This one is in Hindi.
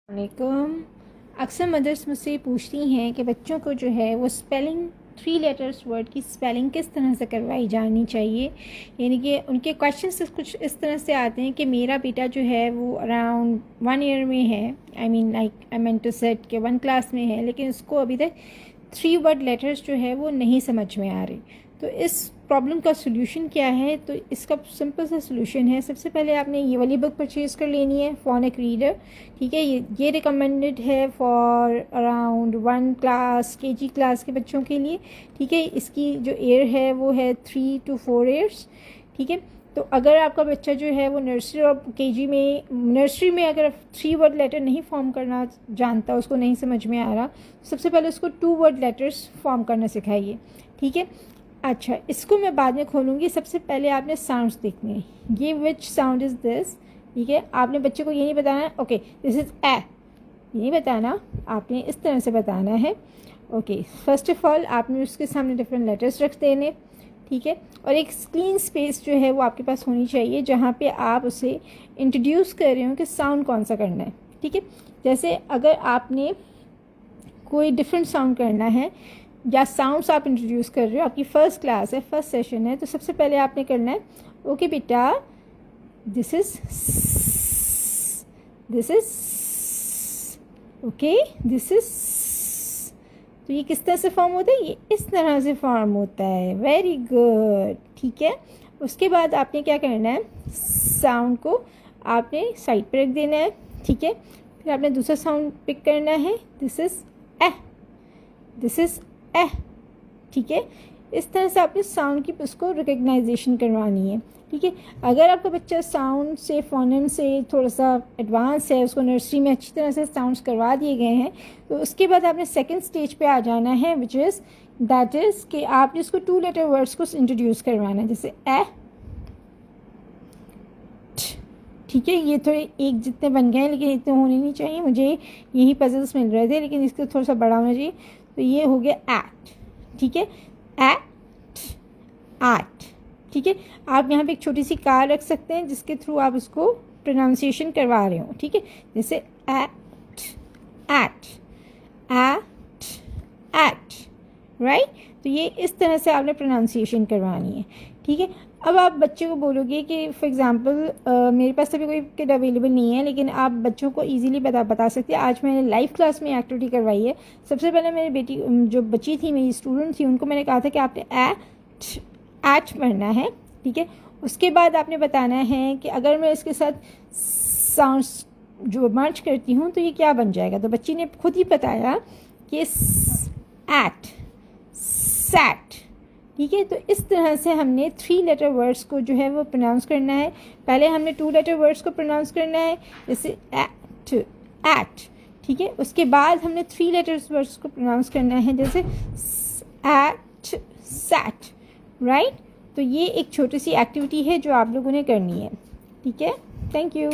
वालेकुम। अक्सर मदर्स मुझसे पूछती हैं कि बच्चों को जो है वो स्पेलिंग 3 लेटर्स वर्ड की स्पेलिंग किस तरह से करवाई जानी चाहिए। यानी कि उनके क्वेश्चंस कुछ इस तरह से आते हैं कि मेरा बेटा जो है वो अराउंड 1 ईयर में है, आई मीन टू सेट के 1 क्लास में है, लेकिन उसको अभी तक 3 वर्ड लेटर्स जो है वो नहीं समझ में आ रहे। तो इस प्रॉब्लम का सोल्यूशन क्या है? तो इसका सिंपल सा सोल्यूशन है, सबसे पहले आपने ये वाली बुक परचेज़ कर लेनी है, फोनिक रीडर। ठीक है, ये रिकमेंडेड है for around 1 class KG class के बच्चों के लिए। ठीक है, इसकी जो ईयर है वो है 3 to 4 ईयर्स। ठीक है, तो अगर आपका बच्चा जो है वो नर्सरी और नर्सरी में अगर 3 वर्ड लेटर नहीं फॉर्म करना जानता, उसको नहीं समझ में आ रहा, सबसे पहले उसको 2 वर्ड लेटर्स फॉर्म करना सिखाइए। ठीक है, अच्छा, इसको मैं बाद में खोलूँगी। सबसे पहले आपने साउंड्स देखने हैं, ये विच साउंड इज़ दिस। ठीक है, आपने बच्चे को ये नहीं बताना ओके दिस इज़ ए, ये नहीं बताना, आपने इस तरह से बताना है। ओके, फर्स्ट ऑफ ऑल आपने उसके सामने डिफरेंट लेटर्स रख देने। ठीक है, और एक क्लीन स्पेस जो है वो आपके पास होनी चाहिए जहाँ पे आप उसे इंट्रोड्यूस कर रहे हो कि साउंड कौन सा करना है। ठीक है, जैसे अगर आपने कोई डिफरेंट साउंड करना है या साउंड्स आप इंट्रोड्यूस कर रहे हो, आपकी फ़र्स्ट क्लास है, फर्स्ट सेशन है, तो सबसे पहले आपने करना है ओके बेटा this is okay this is. तो ये किस तरह से फॉर्म होता है? ये इस तरह से फॉर्म होता है। Very good. ठीक है, उसके बाद आपने क्या करना है, साउंड को आपने साइड पर रख देना है। ठीक है, फिर आपने दूसरा साउंड पिक करना है, this is a, this is a. ठीक है, इस तरह से आपने साउंड की उसको रिकग्नाइजेशन करवानी है। ठीक है, अगर आपका बच्चा साउंड से फोनेम से थोड़ा सा एडवांस है, उसको नर्सरी में अच्छी तरह से साउंड्स करवा दिए गए हैं, तो उसके बाद आपने सेकंड स्टेज पे आ जाना है, विच इज़ दैट इज़ कि आपने इसको 2 लेटर वर्ड्स को इंट्रोड्यूस करवाना है, जैसे ए। ठीक है, ये थोड़े एक जितने बन गए हैं, लेकिन इतने होने नहीं चाहिए, मुझे यही पजल्स मिल रहे थे, लेकिन इसको थोड़ा सा बड़ा होना चाहिए। तो ये हो गया एट। ठीक है, एट, एट। ठीक है, आप यहाँ पे एक छोटी सी कार रख सकते हैं जिसके थ्रू आप उसको प्रोनाउंसिएशन करवा रहे हो। ठीक है, जैसे eight, eight, eight, eight, right. तो ये इस तरह से आपने प्रोनाउंसिएशन करवानी है। ठीक है, अब आप बच्चे को बोलोगे कि फॉर एग्जांपल मेरे पास अभी कोई किड अवेलेबल नहीं है, लेकिन आप बच्चों को इजीली बता सकते हैं। आज मैंने लाइव क्लास में एक्टिविटी करवाई है। सबसे पहले मेरी बेटी जो बच्ची थी, मेरी स्टूडेंट थी, उनको मैंने कहा था कि आपने एट पढ़ना है। ठीक है, उसके बाद आपने बताना है कि अगर मैं इसके साथ साउंड्स जो मर्ज करती हूँ तो ये क्या बन जाएगा। तो बच्ची ने खुद ही बताया कि एट, सैट। ठीक है, तो इस तरह से हमने 3 लेटर वर्ड्स को जो है वो प्रोनाउंस करना है। पहले हमने 2 लेटर वर्ड्स को प्रोनाउंस करना है, जैसे एट, एट। ठीक है, उसके बाद हमने 3 लेटर्स वर्ड्स को प्रोनाउंस करना है, जैसे एट, सैट, राइट। तो ये एक छोटी सी एक्टिविटी है जो आप लोगों ने करनी है। ठीक है, थैंक यू।